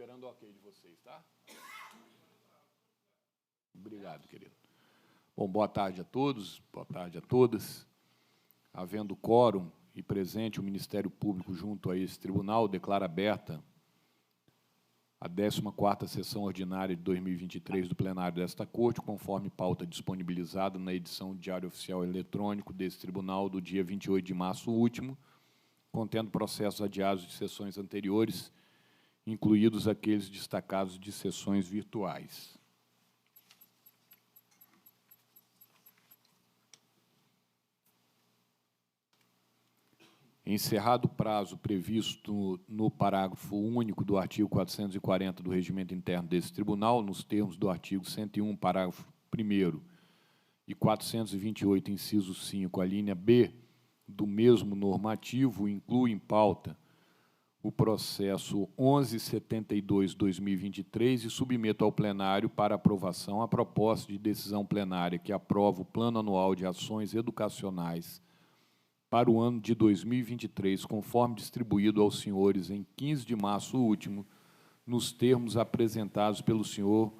esperando o ok de vocês, tá? Obrigado, querido. Bom, boa tarde a todos, boa tarde a todas. Havendo quórum e presente o Ministério Público junto a esse tribunal, declara aberta a 14ª sessão ordinária de 2023 do plenário desta Corte, conforme pauta disponibilizada na edição Diário Oficial Eletrônico desse tribunal do dia 28 de março último, contendo processos adiados de sessões anteriores, incluídos aqueles destacados de sessões virtuais. Encerrado o prazo previsto no parágrafo único do artigo 440 do Regimento Interno desse Tribunal, nos termos do artigo 101, parágrafo 1º, e 428, inciso 5, a linha B do mesmo normativo, inclui em pauta o processo 1172/2023 e submeto ao plenário para aprovação a proposta de decisão plenária que aprova o Plano Anual de Ações Educacionais para o ano de 2023, conforme distribuído aos senhores em 15 de março último, nos termos apresentados pelo senhor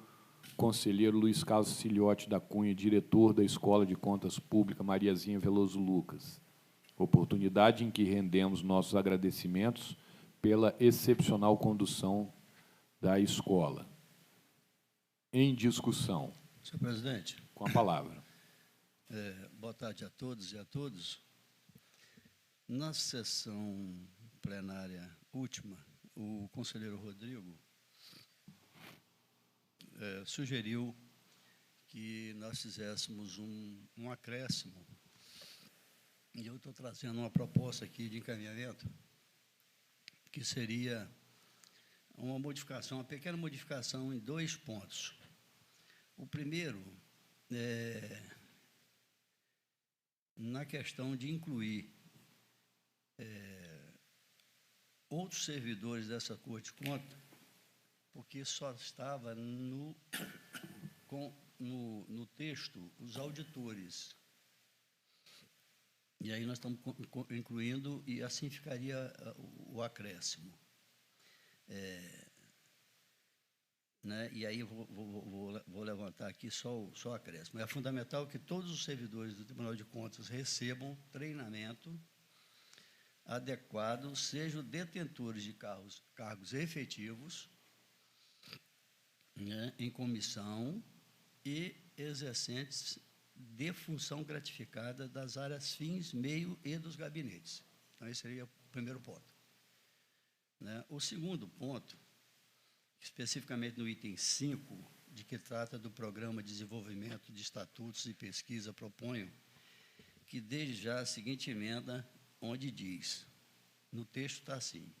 conselheiro Luiz Carlos Silhote da Cunha, diretor da Escola de Contas Pública Mariazinha Veloso Lucas. Oportunidade em que rendemos nossos agradecimentos pela excepcional condução da escola. Em discussão. Senhor presidente. Com a palavra. Boa tarde a todos e a todos. Na sessão plenária última, o conselheiro Rodrigo sugeriu que nós fizéssemos um acréscimo, e eu estou trazendo uma proposta aqui de encaminhamento, que seria uma modificação, uma pequena modificação em 2 pontos. O primeiro é na questão de incluir outros servidores dessa Corte de Contas, porque só estava no texto os auditores. E aí nós estamos incluindo, e assim ficaria o acréscimo. E aí vou levantar aqui só o acréscimo. É fundamental que todos os servidores do Tribunal de Contas recebam treinamento adequado, sejam detentores de cargos efetivos, em comissão e exercentes de função gratificada das áreas fins, meio e dos gabinetes. Então, esse seria o primeiro ponto. O segundo ponto, especificamente no item 5, de que trata do Programa de Desenvolvimento de Estatutos e Pesquisa, proponho que, desde já, a seguinte emenda, onde diz, no texto está assim,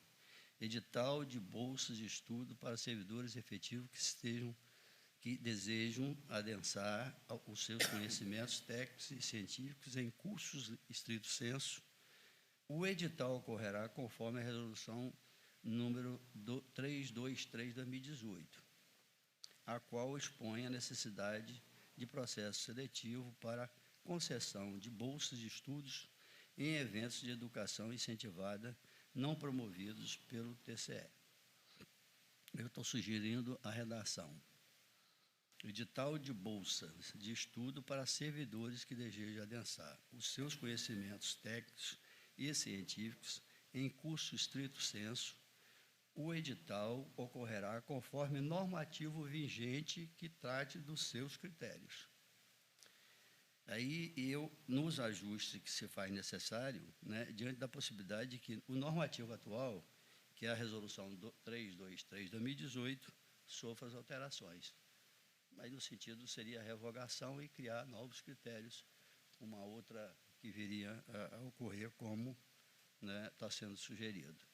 edital de bolsas de estudo para servidores efetivos que desejam adensar os seus conhecimentos técnicos e científicos em cursos estrito sensu. O edital ocorrerá conforme a resolução número 323/2018, a qual expõe a necessidade de processo seletivo para concessão de bolsas de estudos em eventos de educação incentivada não promovidos pelo TCE. Eu estou sugerindo a redação. Edital de bolsas de estudo para servidores que desejam adensar os seus conhecimentos técnicos e científicos em curso estrito sensu. O edital ocorrerá conforme normativo vigente que trate dos seus critérios. Aí, nos ajustes que se faz necessário, diante da possibilidade de que o normativo atual, que é a resolução 323/2018, sofra as alterações. Mas, no sentido, seria a revogação e criar novos critérios, uma outra que viria a ocorrer, como está sendo sugerido.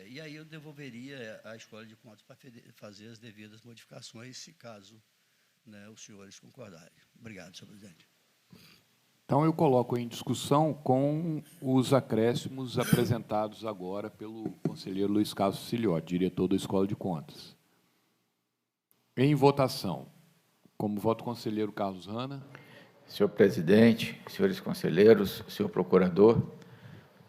E aí eu devolveria à Escola de Contas para fazer as devidas modificações, se caso os senhores concordarem. Obrigado, senhor presidente. Então, eu coloco em discussão com os acréscimos apresentados agora pelo conselheiro Luiz Carlos Silhote, diretor da Escola de Contas. Em votação. Como voto, conselheiro Carlos Hanna. Senhor presidente, senhores conselheiros, senhor procurador,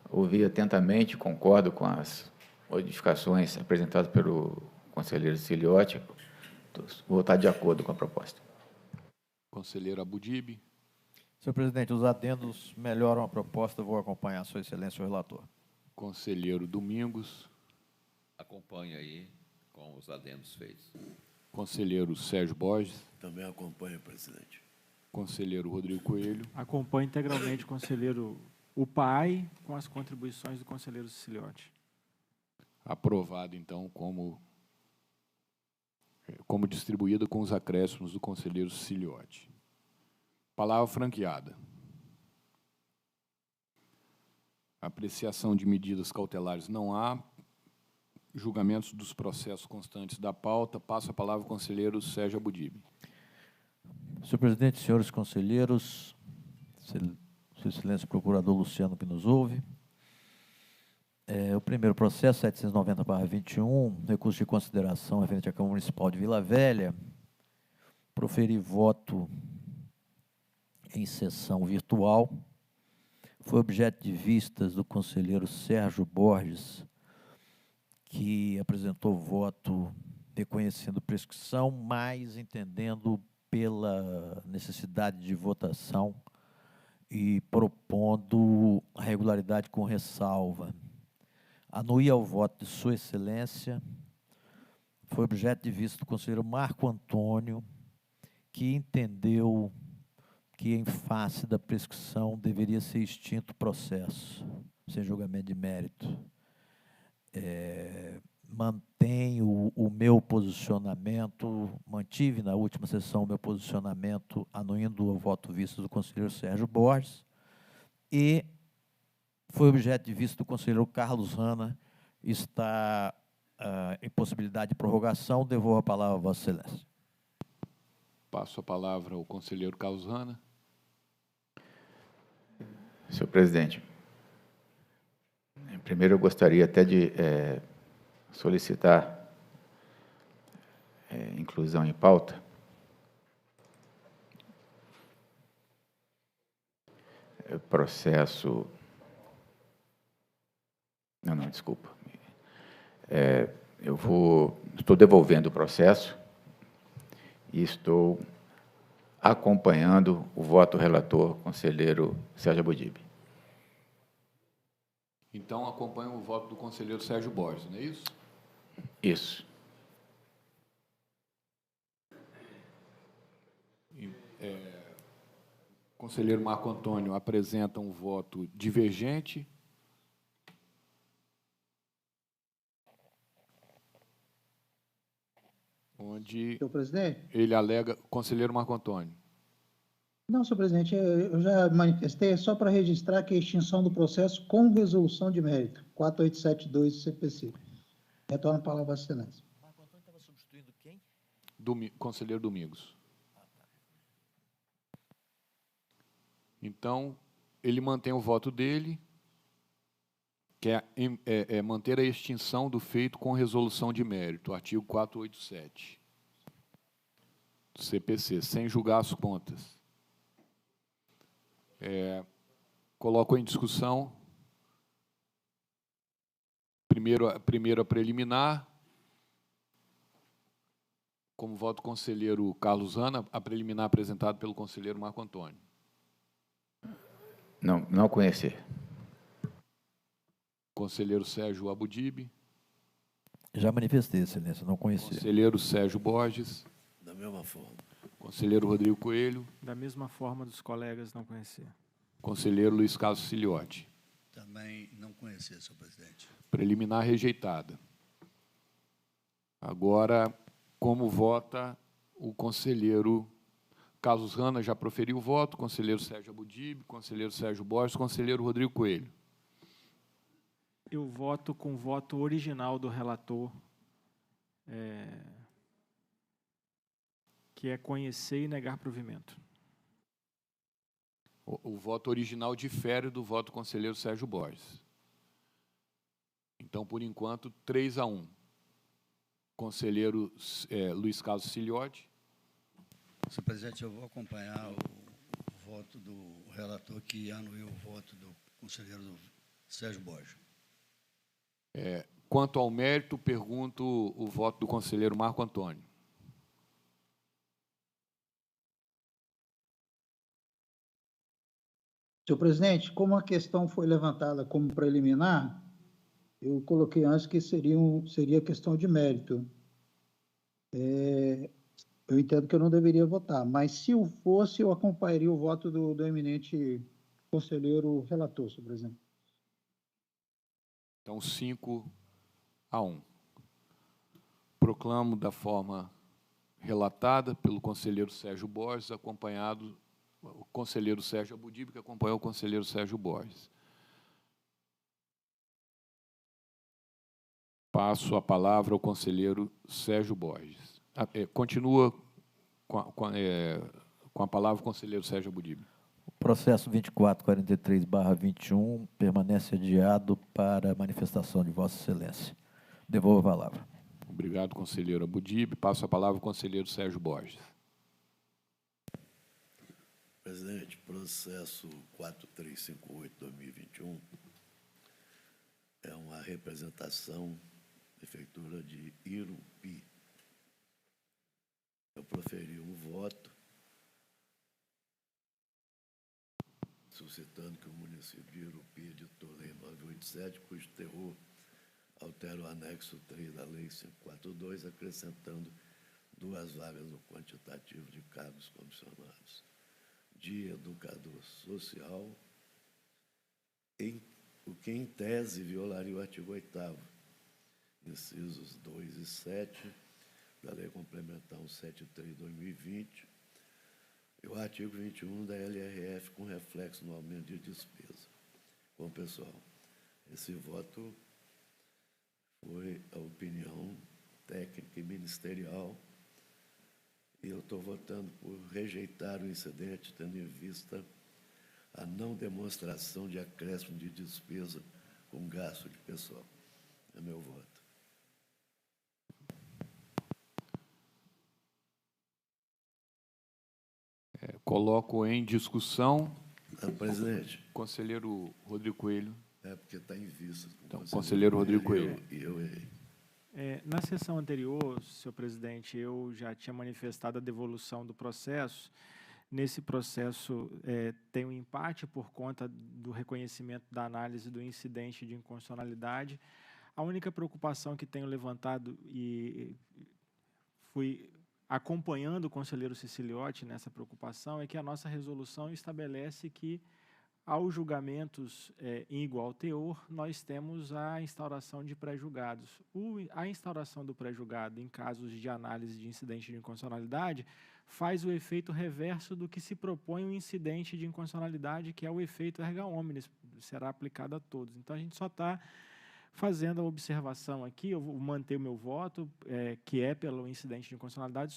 ouvi atentamente, concordo com as modificações apresentadas pelo conselheiro Siliotti, vou votar de acordo com a proposta. Conselheiro Abudib. Senhor presidente, os adendos melhoram a proposta, vou acompanhar Sua Excelência o relator. Conselheiro Domingos. Acompanho aí com os adendos feitos. Conselheiro Sérgio Borges. Também acompanho, presidente. Conselheiro Rodrigo Coelho. Acompanho integralmente o conselheiro Upai com as contribuições do conselheiro Siciliotti. Aprovado, então, como distribuída com os acréscimos do conselheiro Siciliotti. Palavra franqueada. Apreciação de medidas cautelares não há. Julgamentos dos processos constantes da pauta. Passo a palavra ao conselheiro Sérgio Abudib. Senhor presidente, senhores conselheiros, Sua Excelência Procurador Luciano que nos ouve. O primeiro processo, 790/21, recurso de consideração referente à Câmara Municipal de Vila Velha, proferir voto em sessão virtual, foi objeto de vistas do conselheiro Sérgio Borges, que apresentou voto reconhecendo prescrição, mas entendendo pela necessidade de votação e propondo a regularidade com ressalva. Anuía ao voto de Sua Excelência, foi objeto de vista do conselheiro Marco Antônio, que entendeu que, em face da prescrição, deveria ser extinto o processo, sem julgamento de mérito. Mantenho o meu posicionamento, mantive na última sessão o meu posicionamento, anuindo ao voto visto do conselheiro Sérgio Borges, e foi objeto de vista do conselheiro Carlos Hanna, está em possibilidade de prorrogação. Devolvo a palavra a Vossa Excelência. Passo a palavra ao conselheiro Carlos Hanna. Senhor presidente, primeiro eu gostaria até de solicitar inclusão em pauta processo... Não, desculpa. Estou devolvendo o processo e estou acompanhando o voto relator, conselheiro Sérgio Abudib. Então, acompanha o voto do conselheiro Sérgio Borges, não é isso? Isso. O conselheiro Marco Antônio apresenta um voto divergente. Onde Senhor presidente? Ele alega... Conselheiro Marco Antônio. Não, senhor presidente, eu já manifestei, é só para registrar que a extinção do processo com resolução de mérito, 4872 CPC. Retorno a palavra à Vossa Excelência. Marco Antônio estava substituindo quem? Conselheiro Domingos. Então, ele mantém o voto dele, que é manter a extinção do feito com resolução de mérito, artigo 487 do CPC, sem julgar as contas. Coloco em discussão, primeiro a preliminar, como voto do conselheiro Carlos Hanna, a preliminar apresentada pelo conselheiro Marco Antônio. Não conhecer. Conselheiro Sérgio Abudib. Já manifestei, Excelência, não conhecia. Conselheiro Sérgio Borges. Da mesma forma. Conselheiro Rodrigo Coelho. Da mesma forma dos colegas não conhecer. Conselheiro Luiz Carlos Siciliotti. Também não conhecia, senhor presidente. Preliminar rejeitada. Agora, como vota o conselheiro Carlos Hanna, já proferiu o voto, conselheiro Sérgio Abudib, conselheiro Sérgio Borges, conselheiro Rodrigo Coelho. Eu voto com o voto original do relator, que é conhecer e negar provimento. O voto original difere do voto do conselheiro Sérgio Borges. Então, por enquanto, 3-1. Conselheiro Luiz Carlos Siciliotti. Senhor presidente, eu vou acompanhar o voto do relator que anuiu o voto do conselheiro Sérgio Borges. Quanto ao mérito, pergunto o voto do conselheiro Marco Antônio. Senhor presidente, como a questão foi levantada como preliminar, eu coloquei antes que seria questão de mérito. Eu entendo que eu não deveria votar, mas se eu fosse, eu acompanharia o voto do eminente conselheiro relator, senhor presidente. Então, 5-1. Proclamo da forma relatada pelo conselheiro Sérgio Borges, acompanhado o conselheiro Sérgio Abudib, que acompanhou o conselheiro Sérgio Borges. Passo a palavra ao conselheiro Sérgio Borges. Continua com a palavra o conselheiro Sérgio Abudib. O processo 2443/21 permanece adiado para manifestação de Vossa Excelência. Devolvo a palavra. Obrigado, conselheiro Abudib. Passo a palavra ao conselheiro Sérgio Borges. Presidente, processo 4358/2021 é uma representação Prefeitura de Irupi. Eu proferi um voto suscitando que o município de Irupi editou a Lei 987, cujo terror altera o anexo 3 da Lei 542, acrescentando 2 vagas no quantitativo de cargos comissionados de educador social, o que, em tese, violaria o artigo 8º, incisos 2 e 7, da Lei Complementar 173/2020, e o artigo 21 da LRF, com reflexo no aumento de despesa. Bom, pessoal, esse voto foi a opinião técnica e ministerial, e eu estou votando por rejeitar o incidente, tendo em vista a não demonstração de acréscimo de despesa com gasto de pessoal. É meu voto. Coloco em discussão. Presidente. Conselheiro Rodrigo Coelho. É porque está em vista. Então, conselheiro Rodrigo Coelho. Eu errei. Na sessão anterior, senhor presidente, eu já tinha manifestado a devolução do processo. Nesse processo, tem um empate por conta do reconhecimento da análise do incidente de inconstitucionalidade. A única preocupação que tenho levantado, e fui acompanhando o conselheiro Siciliotti nessa preocupação, é que a nossa resolução estabelece que, aos julgamentos em igual teor, nós temos a instauração de pré-julgados. A instauração do pré-julgado em casos de análise de incidente de inconstitucionalidade faz o efeito reverso do que se propõe o incidente de inconstitucionalidade, que é o efeito erga omnes, será aplicado a todos. Então, a gente só está fazendo a observação aqui, eu vou manter o meu voto, que é pelo incidente de inconstitucionalidade,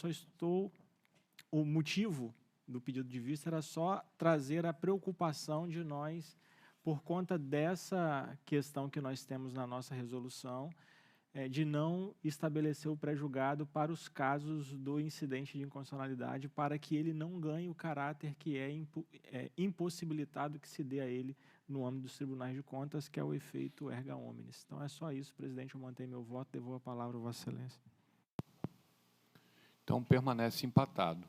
o motivo do pedido de vista era só trazer a preocupação de nós, por conta dessa questão que nós temos na nossa resolução, de não estabelecer o pré-julgado para os casos do incidente de inconstitucionalidade, para que ele não ganhe o caráter que é impossibilitado que se dê a ele no âmbito dos tribunais de contas, que é o efeito erga omnes. Então, é só isso, presidente, eu mantenho meu voto, devolvo a palavra a Vossa Excelência. Então, permanece empatado.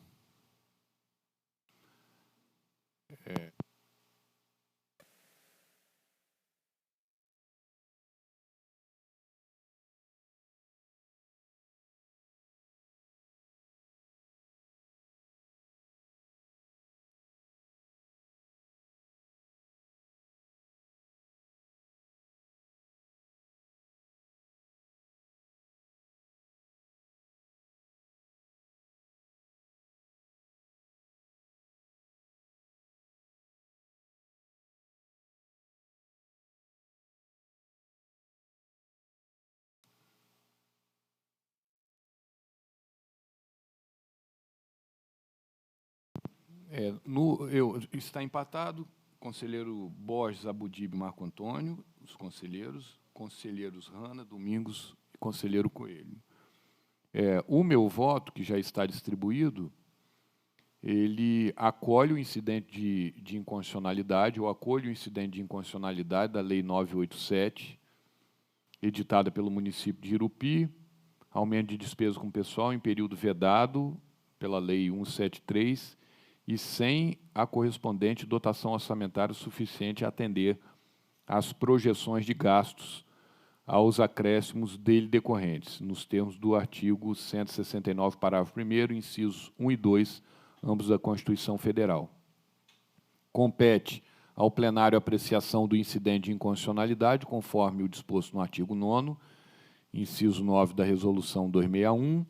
Está empatado, conselheiro Borges, Abudib, Marco Antônio, os conselheiros Rana, Domingos e conselheiro Coelho. O meu voto, que já está distribuído, ele acolhe o incidente de inconstitucionalidade, eu acolho o incidente de inconstitucionalidade da Lei 987, editada pelo município de Irupi, aumento de despesa com pessoal em período vedado pela Lei 173 e sem a correspondente dotação orçamentária suficiente a atender às projeções de gastos aos acréscimos dele decorrentes, nos termos do artigo 169, parágrafo 1º, incisos 1 e 2, ambos da Constituição Federal. Compete ao plenário a apreciação do incidente de inconstitucionalidade, conforme o disposto no artigo 9º, inciso 9 da Resolução 261,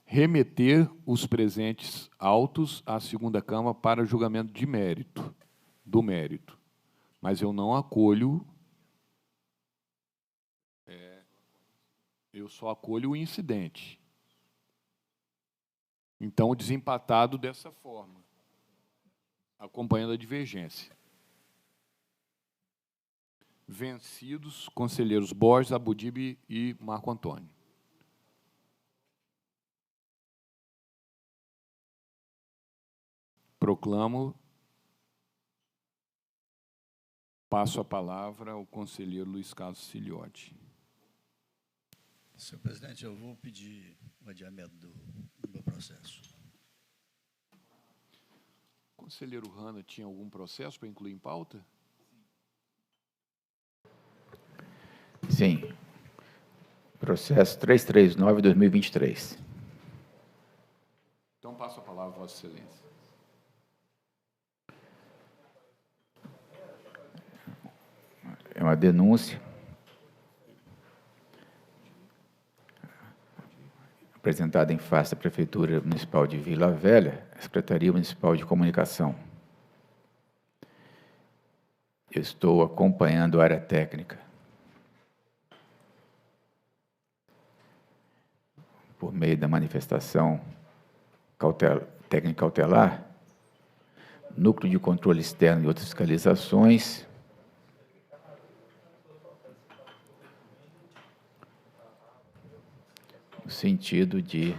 remeter os presentes autos à segunda Câmara para julgamento de mérito, do mérito. Mas eu não acolho, eu só acolho o incidente. Então, desempatado dessa forma, acompanhando a divergência. Vencidos, conselheiros Borges, Abudib e Marco Antônio. Proclamo, passo a palavra ao conselheiro Luiz Carlos Siliotti. Senhor presidente, eu vou pedir o adiamento do meu processo. O conselheiro Hanna tinha algum processo para incluir em pauta? Sim. Processo 339/2023. Então, passo a palavra, Vossa Excelência. É uma denúncia apresentada em face da Prefeitura Municipal de Vila Velha, à Secretaria Municipal de Comunicação. Eu estou acompanhando a área técnica. Por meio da manifestação técnica cautelar, Núcleo de Controle Externo e outras fiscalizações, no sentido de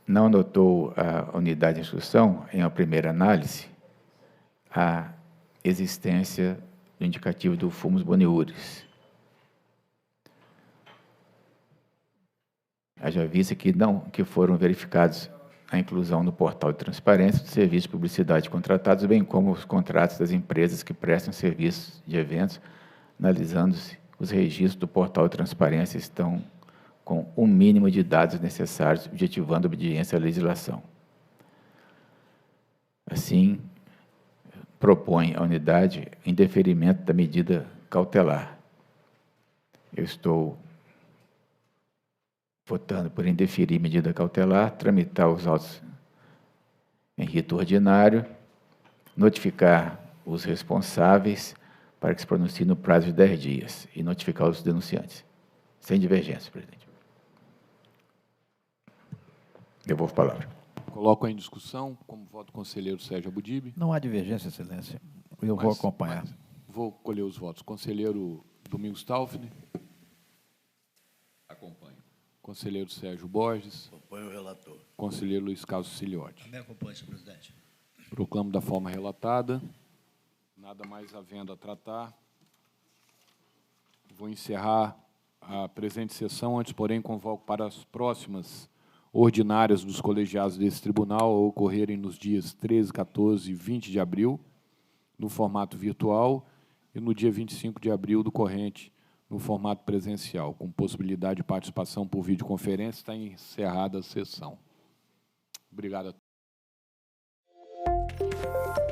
não notou a unidade de instrução, em uma primeira análise, a existência do indicativo do fumus boniuris. Haja vista que foram verificados a inclusão no portal de transparência dos serviços de publicidade contratados, bem como os contratos das empresas que prestam serviços de eventos, analisando-se os registros do portal de transparência estão com o mínimo de dados necessários, objetivando a obediência à legislação. Assim, propõe a unidade em deferimento da medida cautelar. Eu estou votando por indeferir medida cautelar, tramitar os autos em rito ordinário, notificar os responsáveis para que se pronuncie no prazo de 10 dias e notificar os denunciantes. Sem divergência, presidente. Devolvo a palavra. Coloco em discussão, como voto o conselheiro Sérgio Abudib. Não há divergência, excelência. Eu vou acompanhar. Vou colher os votos. Conselheiro Domingos Taufner. Acompanho. Conselheiro Sérgio Borges. Acompanho o relator. Conselheiro Luiz Carlos Siliotti. Também acompanho, senhor presidente. Proclamo da forma relatada. Nada mais havendo a tratar. Vou encerrar a presente sessão, antes, porém, convoco para as próximas ordinárias dos colegiados desse tribunal a ocorrerem nos dias 13, 14 e 20 de abril, no formato virtual, e no dia 25 de abril do corrente, no formato presencial, com possibilidade de participação por videoconferência. Está encerrada a sessão. Obrigado a todos.